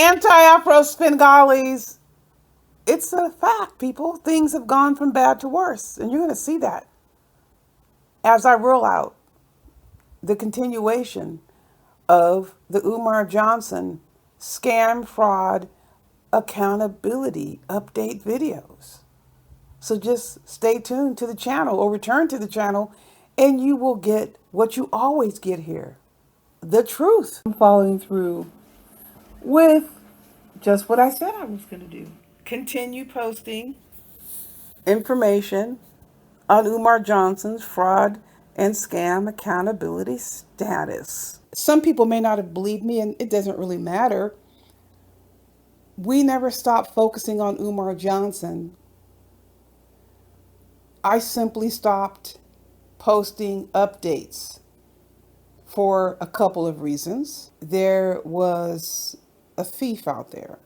anti-Afro Bengalis. It's a fact, people. Things have gone from bad to worse. And you're going to see that as I roll out the continuation of the Umar Johnson scam, fraud, accountability update videos. So just stay tuned to the channel or return to the channel and you will get what you always get here, the truth. I'm following through with just what I said I was going to do. Continue posting information on Umar Johnson's fraud and scam accountability status. Some people may not have believed me, and it doesn't really matter. We never stopped focusing on Umar Johnson. I simply stopped posting updates for a couple of reasons. There was a thief out there.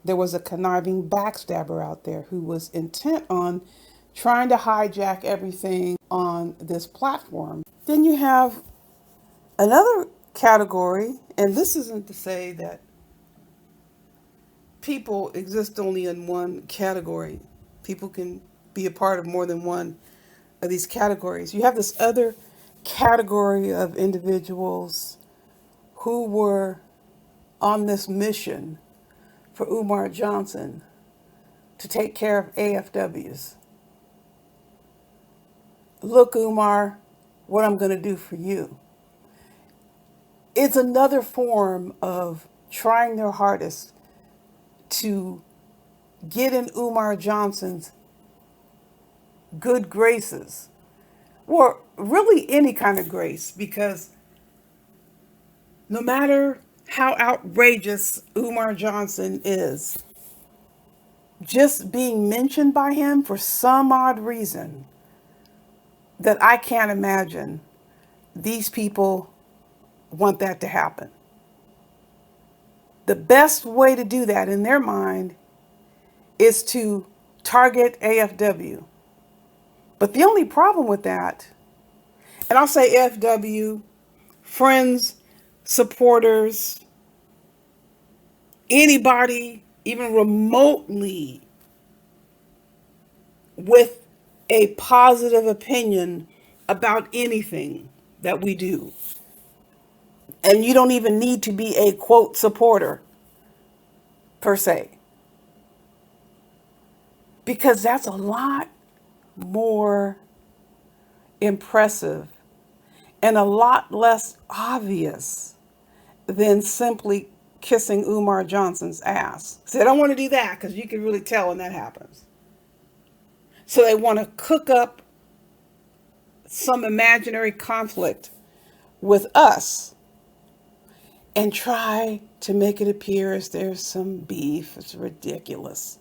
There was a conniving backstabber out there who was intent on trying to hijack everything on this platform. Then you have another category, and this isn't to say that people exist only in one category. People can be a part of more than one of these categories. You have this other category of individuals who were on this mission for Umar Johnson to take care of AFWs. Look, Umar, what I'm going to do for you. It's another form of trying their hardest to get in Umar Johnson's good graces, or really any kind of grace, because no matter how outrageous Umar Johnson is, just being mentioned by him for some odd reason that I can't imagine, these people want that to happen. The best way to do that in their mind is to target AFW. But the only problem with that, and I'll say AFW, friends, supporters, anybody even remotely with a positive opinion about anything that we do. And you don't even need to be a quote supporter per se, because that's a lot more impressive and a lot less obvious than simply kissing Umar Johnson's ass. So they don't want to do that because you can really tell when that happens. So they want to cook up some imaginary conflict with us and try to make it appear as there's some beef. It's ridiculous.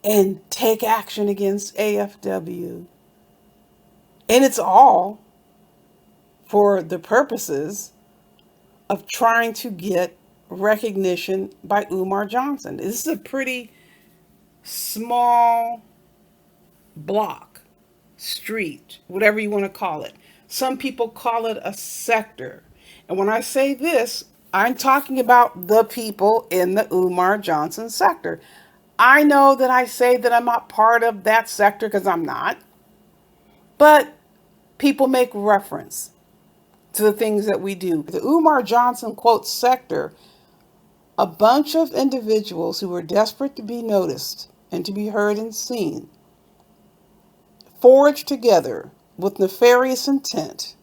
And take action against AFW. And it's all for the purposes of trying to get recognition by Umar Johnson. This is a pretty small block, street, whatever you want to call it. Some people call it a sector. And when I say this, I'm talking about the people in the Umar Johnson sector. I know that I say that I'm not part of that sector because I'm not. But people make reference to the things that we do. The Umar Johnson quote sector, a bunch of individuals who were desperate to be noticed and to be heard and seen, forged together with nefarious intent,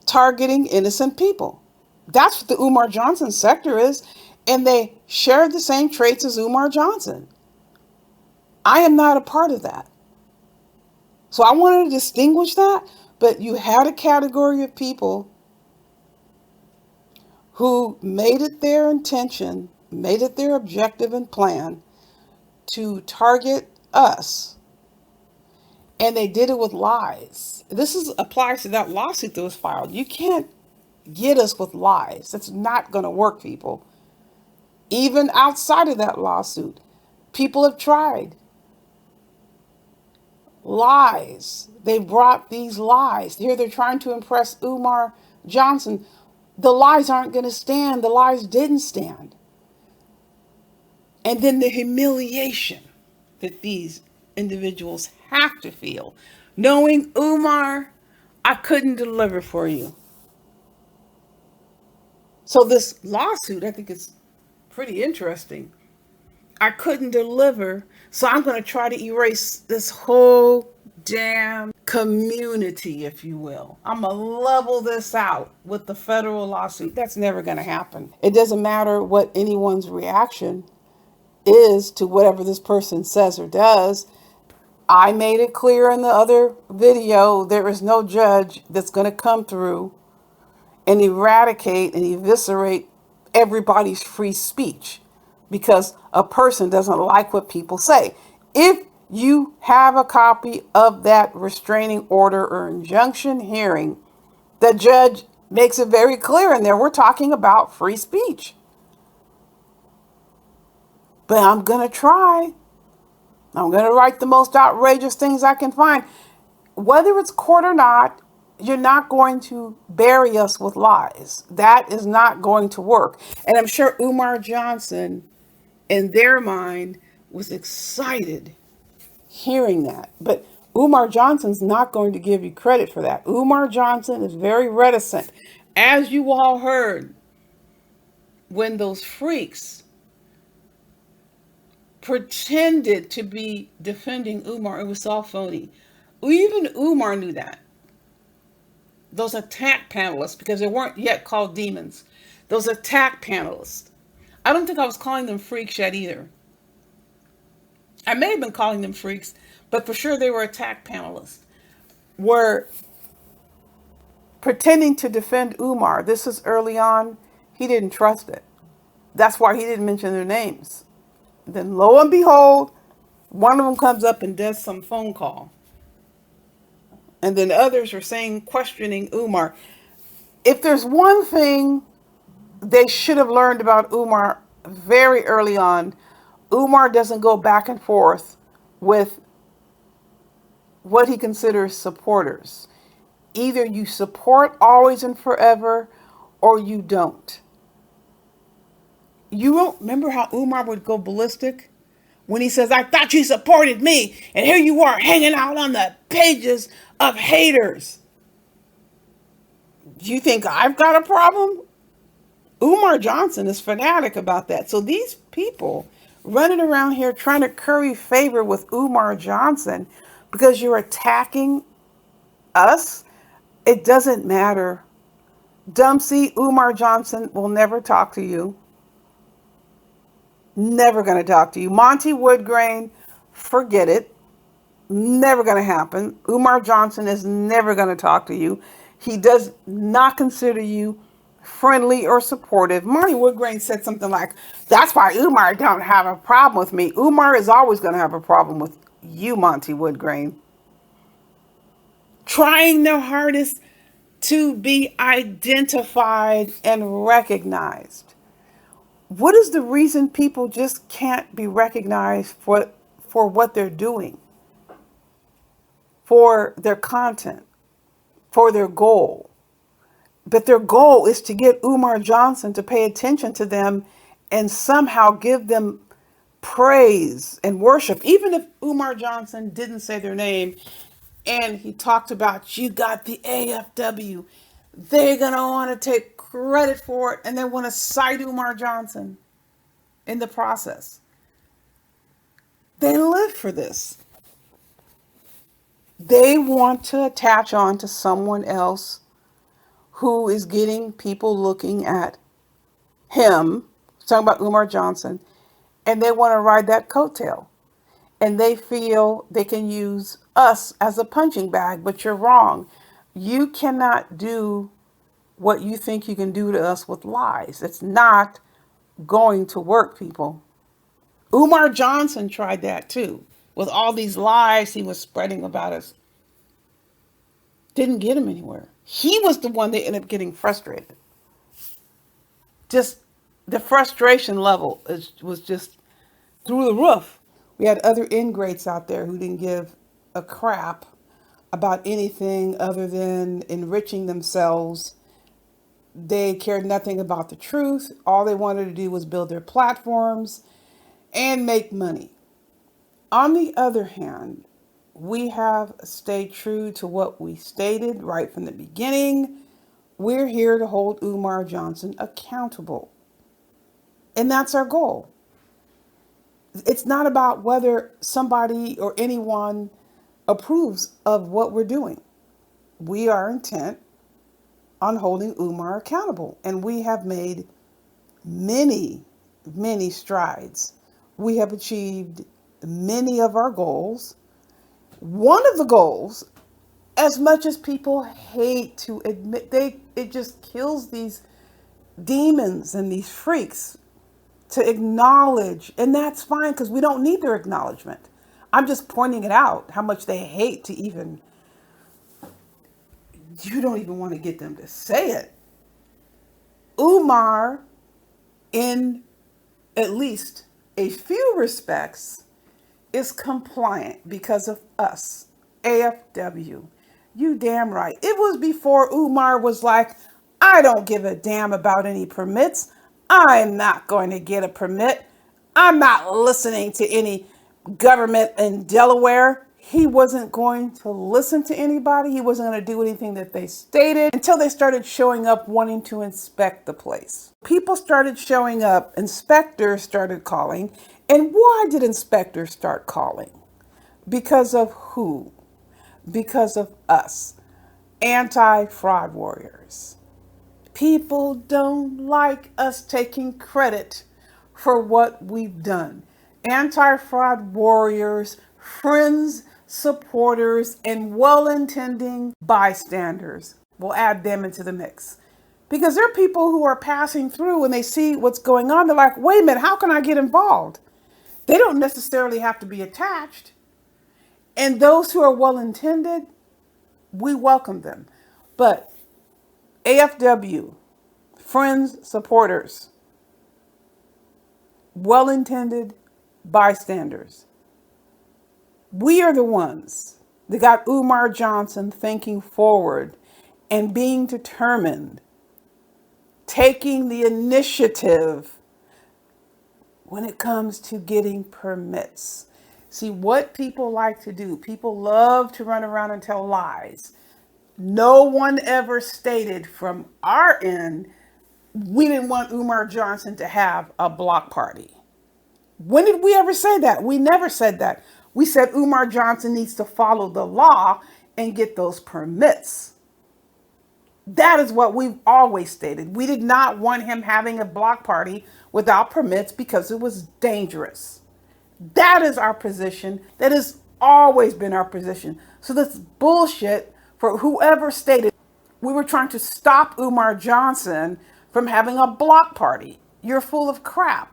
targeting innocent people. That's what the Umar Johnson sector is, and they share the same traits as Umar Johnson. I am not a part of that. So I wanted to distinguish that, but you had a category of people who made it their intention, made it their objective and plan to target us. And they did it with lies. Applies to that lawsuit that was filed. You can't get us with lies. That's not going to work, people. Even outside of that lawsuit, people have tried. Lies. They brought these lies. Here they're trying to impress Umar Johnson. the lies aren't going to stand. The lies didn't stand. And then the humiliation that these individuals have to feel, knowing, Umar, I couldn't deliver for you. So this lawsuit, I think, is pretty interesting. I couldn't deliver, so I'm going to try to erase this whole damn community, if you will. I'm going to level this out with the federal lawsuit. That's never going to happen. It doesn't matter what anyone's reaction is to whatever this person says or does. I made it clear in the other video, there is no judge that's going to come through and eradicate and eviscerate everybody's free speech because a person doesn't like what people say. If you have a copy of that restraining order or injunction hearing, the judge makes it very clear in there, we're talking about free speech. But I'm going to try. I'm going to write the most outrageous things I can find. Whether it's court or not, you're not going to bury us with lies. That is not going to work. And I'm sure Umar Johnson, in their mind, was excited hearing that. But Umar Johnson's not going to give you credit for that. Umar Johnson is very reticent. As you all heard, when those freaks pretended to be defending Umar, it was all phony. Even Umar knew that. Those attack panelists, because they weren't yet called demons, those attack panelists. I don't think I was calling them freaks yet either. I may have been calling them freaks, but for sure they were attack panelists. Were pretending to defend Umar. This is early on. He didn't trust it. That's why he didn't mention their names. Then lo and behold, one of them comes up and does some phone call. And then others are saying, questioning Umar. If there's one thing they should have learned about Umar very early on, Umar doesn't go back and forth with what he considers supporters. Either you support always and forever or you don't. You don't remember how Umar would go ballistic when he says, I thought you supported me, and here you are hanging out on the pages of haters. Do you think I've got a problem? Umar Johnson is fanatic about that. So these people running around here trying to curry favor with Umar Johnson because you're attacking us, it doesn't matter. Dumpsy, Umar Johnson will never talk to you. Never going to talk to you. Monty Woodgrain, forget it. Never going to happen. Umar Johnson is never going to talk to you. He does not consider you friendly or supportive. Monty Woodgrain said something like, that's why Umar don't have a problem with me. Umar is always going to have a problem with you, Monty Woodgrain. Trying their hardest to be identified and recognized. What is the reason people just can't be recognized for what they're doing, for their content, for their goal? But their goal is to get Umar Johnson to pay attention to them and somehow give them praise and worship. Even if Umar Johnson didn't say their name and he talked about, you got the AFW, they're going to want to take credit for it and they want to cite Umar Johnson in the process. They live for this. They want to attach on to someone else who is getting people looking at him, talking about Umar Johnson, and they want to ride that coattail. And they feel they can use us as a punching bag, but you're wrong. You cannot do what you think you can do to us with lies. It's not going to work, people. Umar Johnson tried that too, with all these lies he was spreading about us. Didn't get him anywhere. He was the one that ended up getting frustrated. Just the frustration level was just through the roof. We had other ingrates out there who didn't give a crap about anything other than enriching themselves They cared nothing about the truth. All they wanted to do was build their platforms and make money. On the other hand, we have stayed true to what we stated right from the beginning. We're here to hold Umar Johnson accountable. And that's our goal. It's not about whether somebody or anyone approves of what we're doing. We are intent on holding Umar accountable. And we have made many, many strides. We have achieved many of our goals. One of the goals, as much as people hate to admit, it just kills these demons and these freaks to acknowledge, and that's fine because we don't need their acknowledgement. I'm just pointing it out how much they hate to even, you don't even want to get them to say it. Umar, in at least a few respects, is compliant because of us, AFW. You damn right. It was before Umar was like, I don't give a damn about any permits. I'm not going to get a permit. I'm not listening to any government in Delaware. He wasn't going to listen to anybody. He wasn't going to do anything that they stated until they started showing up wanting to inspect the place. People started showing up, inspectors started calling. And why did inspectors start calling? Because of who? Because of us, anti-fraud warriors. People don't like us taking credit for what we've done. Anti-fraud warriors, friends, supporters, and well-intending bystanders. We'll add them into the mix. Because there are people who are passing through and they see what's going on. They're like, wait a minute, how can I get involved? They don't necessarily have to be attached. And those who are well-intended, we welcome them. But AFW, friends, supporters, well-intended bystanders, we are the ones that got Umar Johnson thinking forward and being determined, taking the initiative when it comes to getting permits. See, what people like to do, people love to run around and tell lies. No one ever stated from our end, we didn't want Umar Johnson to have a block party. When did we ever say that? We never said that. We said Umar Johnson needs to follow the law and get those permits. That is what we've always stated. We did not want him having a block party without permits because it was dangerous. That is our position. That has always been our position. So that's bullshit for whoever stated we were trying to stop Umar Johnson from having a block party. You're full of crap.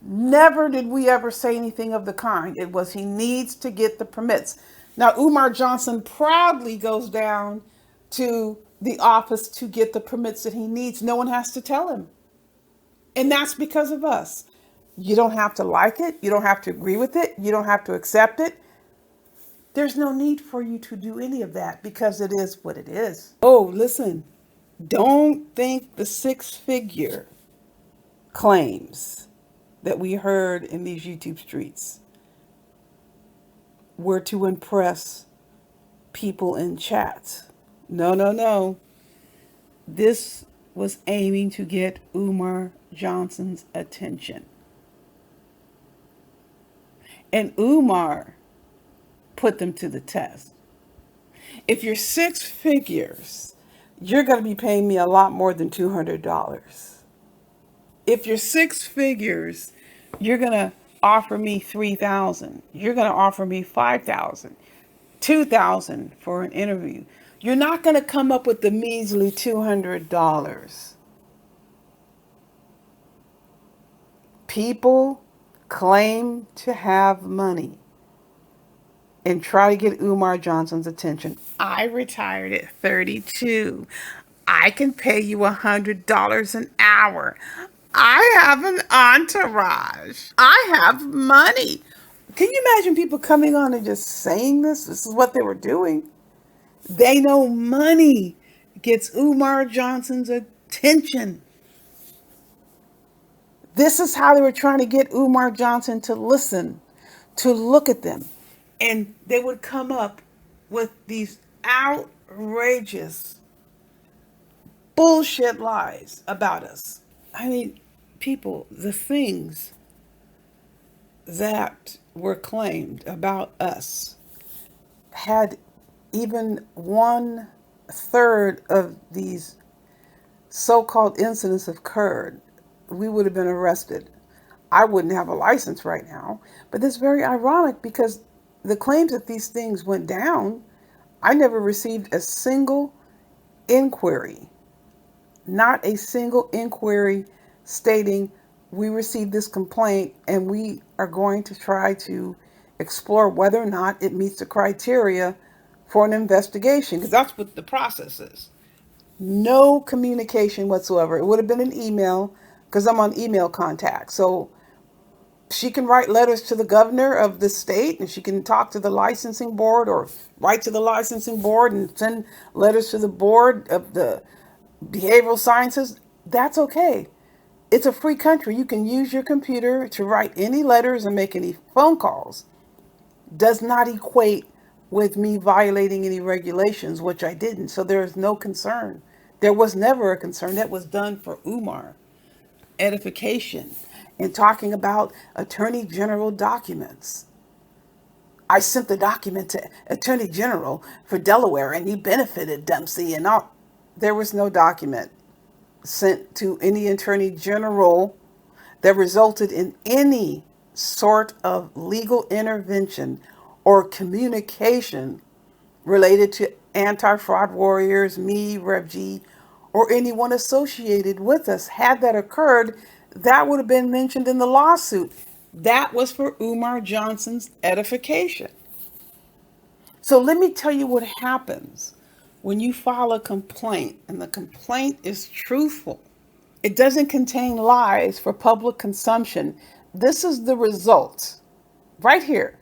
Never did we ever say anything of the kind. It was he needs to get the permits. Now, Umar Johnson proudly goes down to the office to get the permits that he needs. No one has to tell him. And that's because of us. You don't have to like it. You don't have to agree with it. You don't have to accept it. There's no need for you to do any of that because it is what it is. Oh, listen, don't think the six-figure claims that we heard in these YouTube streets were to impress people in chats. No, no, no. This was aiming to get Umar Johnson's attention. And Umar put them to the test. If you're six figures, you're going to be paying me a lot more than $200. If you're six figures, you're going to offer me $3,000. You're going to offer me $5,000, $2,000 for an interview. You're not going to come up with the measly $200. People claim to have money and try to get Umar Johnson's attention. I retired at 32. I can pay you $100 an hour. I have an entourage. I have money. Can you imagine people coming on and just saying this? This is what they were doing. They know money gets Umar Johnson's Tension. This is how they were trying to get Umar Johnson to listen, to look at them. And they would come up with these outrageous bullshit lies about us. I mean, people, the things that were claimed about us had even 1/3 of these so-called incidents occurred, we would have been arrested. I wouldn't have a license right now. But it's very ironic because the claims that these things went down, I never received a single inquiry, not a single inquiry stating we received this complaint and we are going to try to explore whether or not it meets the criteria for an investigation, because that's what the process is. No communication whatsoever. It would have been an email because I'm on email contact. So she can write letters to the governor of the state and she can talk to the licensing board or write to the licensing board and send letters to the board of the behavioral sciences. That's okay. It's a free country. You can use your computer to write any letters and make any phone calls. Does not equate with me violating any regulations, which I didn't. So there is no concern. There was never a concern. That was done for Umar edification and talking about attorney general documents. I sent the document to attorney general for Delaware and he benefited Dempsey and all. There was no document sent to any attorney general that resulted in any sort of legal intervention or communication related to anti-fraud warriors, me, Rev G, or anyone associated with us. Had that occurred, that would have been mentioned in the lawsuit. That was for Umar Johnson's edification. So let me tell you what happens when you file a complaint and the complaint is truthful. It doesn't contain lies for public consumption. This is the result right here.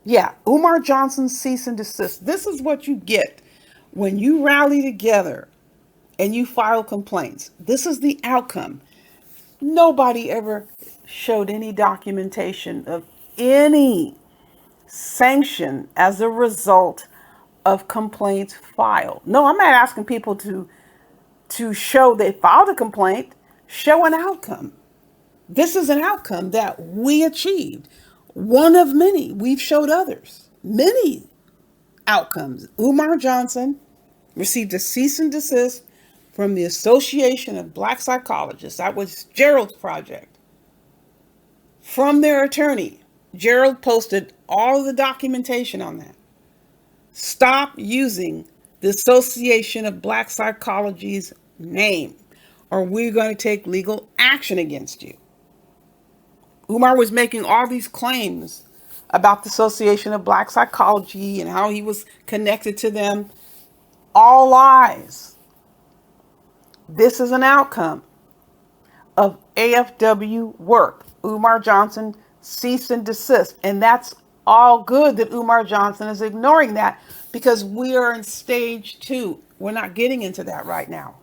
Yeah, Umar Johnson's cease and desist. This is what you get when you rally together and you file complaints. This is the outcome. Nobody ever showed any documentation of any sanction as a result of complaints filed. No, I'm not asking people to show they filed a complaint. Show an outcome. This is an outcome that we achieved. One of many. We've showed others. Many outcomes. Umar Johnson received a cease and desist from the Association of Black Psychologists. That was Gerald's project. From their attorney. Gerald posted all of the documentation on that. Stop using the Association of Black Psychology's name, or we're going to take legal action against you. Umar was making all these claims about the Association of Black Psychology and how he was connected to them. All lies. This is an outcome of AFW work. Umar Johnson cease and desist. And that's all good that Umar Johnson is ignoring that because we are in stage 2. We're not getting into that right now.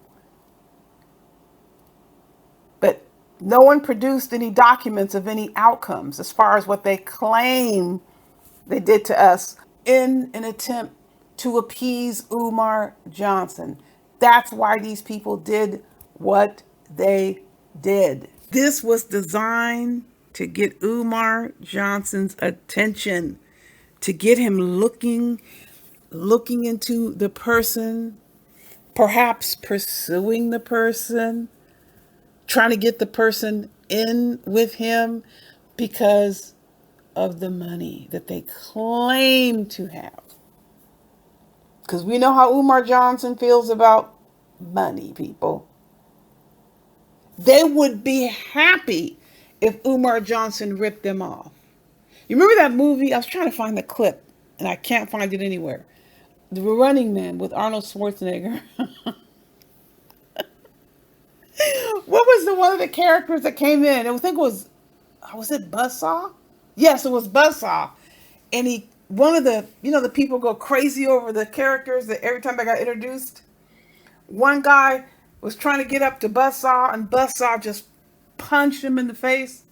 But no one produced any documents of any outcomes as far as what they claim they did to us in an attempt to appease Umar Johnson. That's why these people did what they did. This was designed to get Umar Johnson's attention, to get him looking into the person, perhaps pursuing the person, trying to get the person in with him because of the money that they claim to have. Because we know how Umar Johnson feels about money, people. They would be happy if Umar Johnson ripped them off. You remember that movie? I was trying to find the clip and I can't find it anywhere. The Running Man with Arnold Schwarzenegger. What was the one of the characters that came in? I think it was it Buzzsaw? Yes, it was Buzzsaw. And one of the people go crazy over the characters that every time they got introduced. One guy was trying to get up to Buzzsaw, and Buzzsaw just punched him in the face,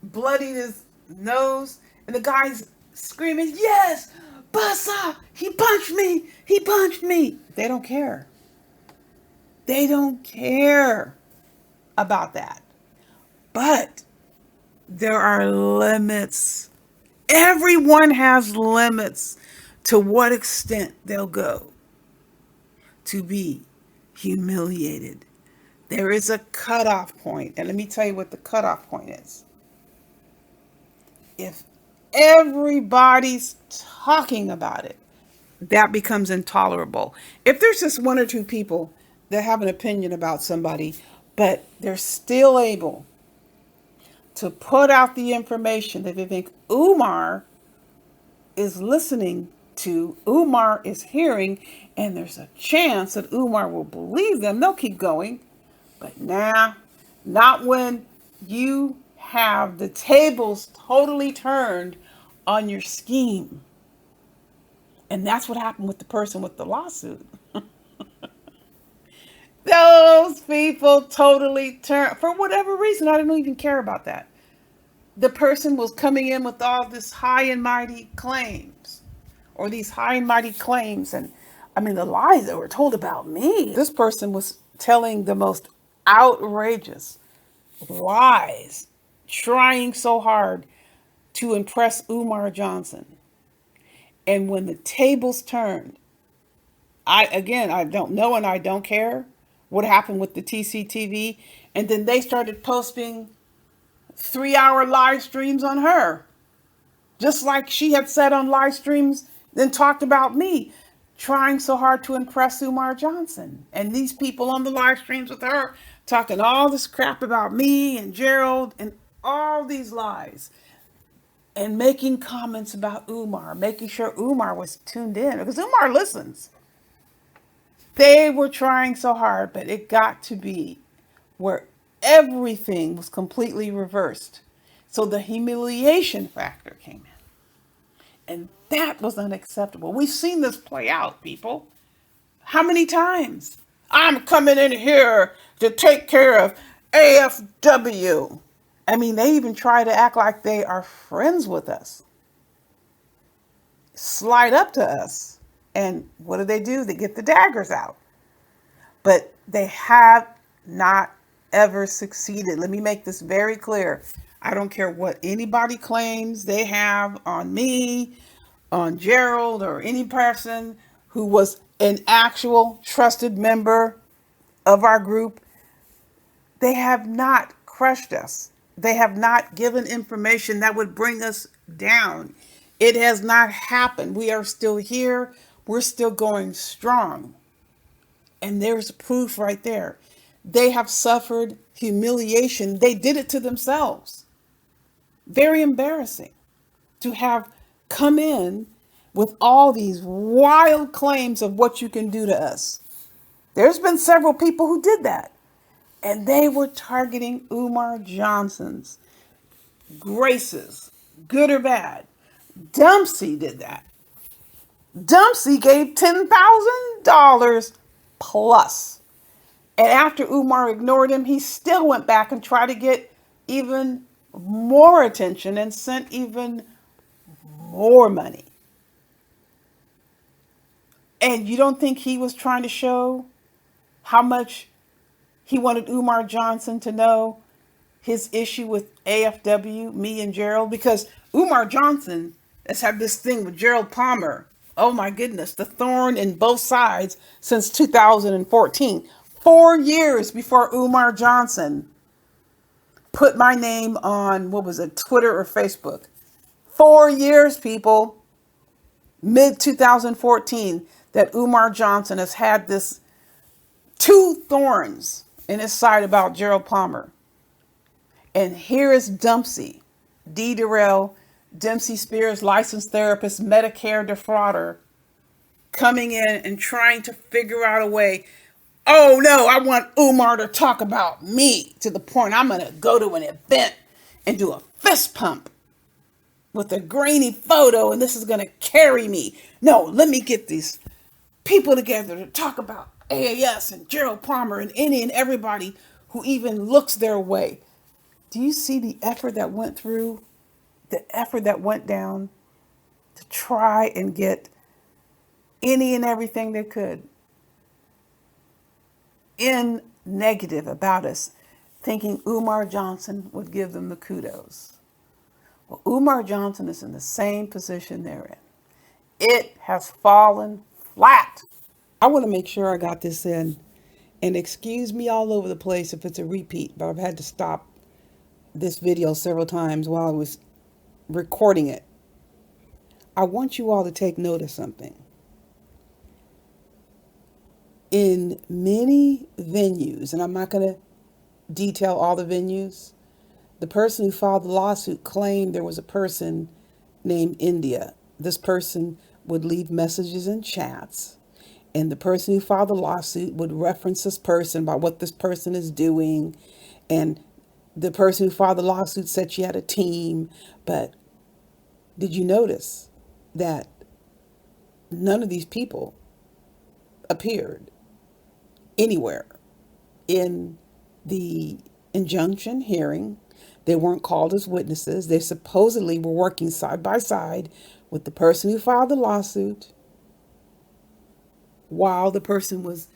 bloodied his nose, and the guy's screaming, "Yes, Buzzsaw, he punched me, he punched me." They don't care. They don't care about that. But there are limits. Everyone has limits to what extent they'll go to be humiliated. There is a cutoff point, and let me tell you what the cutoff point is. If everybody's talking about it, that becomes intolerable. If there's just one or two people that have an opinion about somebody, but they're still able to put out the information that they think Umar is listening to, Umar is hearing, and there's a chance that Umar will believe them, they'll keep going. But nah, not when you have the tables totally turned on your scheme. And that's what happened with the person with the lawsuit. Those people totally turned, for whatever reason, I don't even care about that. The person was coming in with all this high and mighty claims, or these high and mighty claims, and I mean the lies that were told about me. This person was telling the most outrageous lies, trying so hard to impress Umar Johnson. And when the tables turned, I don't know and I don't care what happened with the TCTV. And then they started posting 3-hour live streams on her. Just like she had said on live streams, then talked about me, trying so hard to impress Umar Johnson. And these people on the live streams with her talking all this crap about me and Gerald and all these lies. And making comments about Umar, making sure Umar was tuned in, because Umar listens. They were trying so hard, but it got to be where everything was completely reversed. So the humiliation factor came in. And that was unacceptable. We've seen this play out, people. How many times? I'm coming in here to take care of AFW. I mean, they even try to act like they are friends with us. Slide up to us. And what do? They get the daggers out. But they have not ever succeeded. Let me make this very clear. I don't care what anybody claims they have on me, on Gerald, or any person who was an actual trusted member of our group. They have not crushed us. They have not given information that would bring us down. It has not happened. We are still here. We're still going strong. And there's proof right there. They have suffered humiliation. They did it to themselves. Very embarrassing to have come in with all these wild claims of what you can do to us. There's been several people who did that. And they were targeting Umar Johnson's graces, good or bad. Dempsey did that. Dempsey gave $10,000 plus. And after Umar ignored him, he still went back and tried to get even more attention and sent even more money. And you don't think he was trying to show how much he wanted Umar Johnson to know his issue with AFW, me and Gerald? Because Umar Johnson has had this thing with Gerald Palmer. Oh my goodness, the thorn in both sides since 2014. 4 years before Umar Johnson put my name on, what was it, Twitter or Facebook. 4 years, people. Mid 2014, that Umar Johnson has had this 2 thorns in his side about Gerald Palmer. And here is Dempsey, D. Durrell, Dempsey Spears, licensed therapist, Medicare defrauder, coming in and trying to figure out a way. Oh no, I want Umar to talk about me to the point I'm going to go to an event and do a fist pump with a grainy photo, and this is going to carry me. No, let me get these people together to talk about AAS and Gerald Palmer and any and everybody who even looks their way. Do you see the effort that went through, the effort that went down to try and get any and everything they could in negative about us, thinking Umar Johnson would give them the kudos? Well, Umar Johnson is in the same position they're in. It has fallen flat. I want to make sure I got this in. And excuse me all over the place if it's a repeat, but I've had to stop this video several times while I was recording it. I want you all to take note of something. In many venues, and I'm not going to detail all the venues, the person who filed the lawsuit claimed there was a person named India. This person would leave messages in chats, and the person who filed the lawsuit would reference this person about what this person is doing. And the person who filed the lawsuit said she had a team, but did you notice that none of these people appeared anywhere in the injunction hearing? They weren't called as witnesses. They supposedly were working side by side with the person who filed the lawsuit while the person was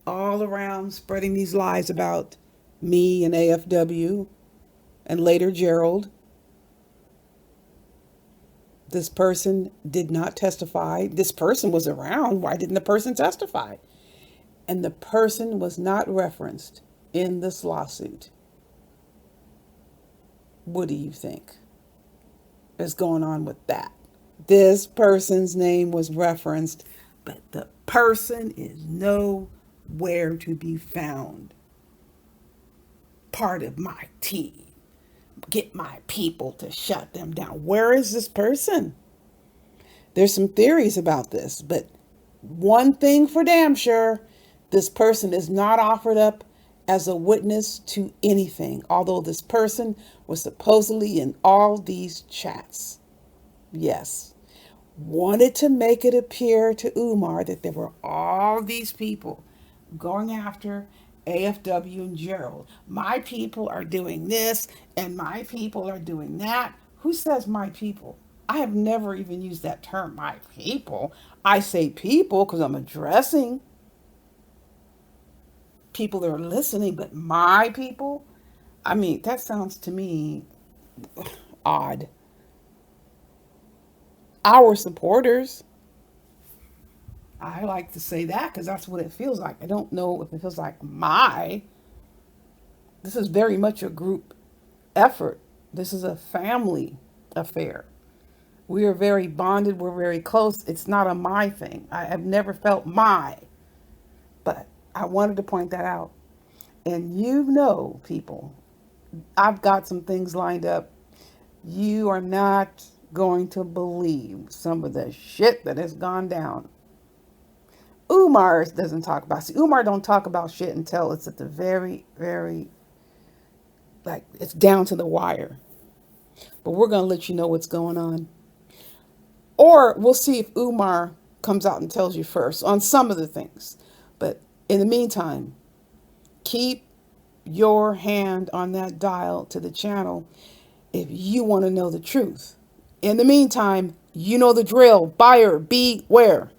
all around spreading these lies about me and AFW and later Gerald. This person did not testify. This person was around. Why didn't the person testify? And the person was not referenced in this lawsuit. What do you think is going on with that? This person's name was referenced, but the person is nowhere to be found. Part of my team. Get my people to shut them down. Where is this person? There's some theories about this, but one thing for damn sure, this person is not offered up as a witness to anything, although this person was supposedly in all these chats. Yes. Wanted to make it appear to Umar that there were all these people going after AFW and Gerald. My people are doing this and my people are doing that. Who says my people? I have never even used that term, my people. I say people because I'm addressing people that are listening, but my people? I mean, that sounds to me odd. Our supporters. I like to say that because that's what it feels like. I don't know if it feels like my. This is very much a group effort. This is a family affair. We are very bonded. We're very close. It's not a my thing. I have never felt my, but I wanted to point that out. And you know, people, I've got some things lined up. You are not going to believe some of the shit that has gone down. Umar doesn't talk about. See, Umar don't talk about shit until it's at the very, very, like it's down to the wire. But we're gonna let you know what's going on, or we'll see if Umar comes out and tells you first on some of the things. But in the meantime, keep your hand on that dial to the channel if you want to know the truth. In the meantime, you know the drill. Buyer beware.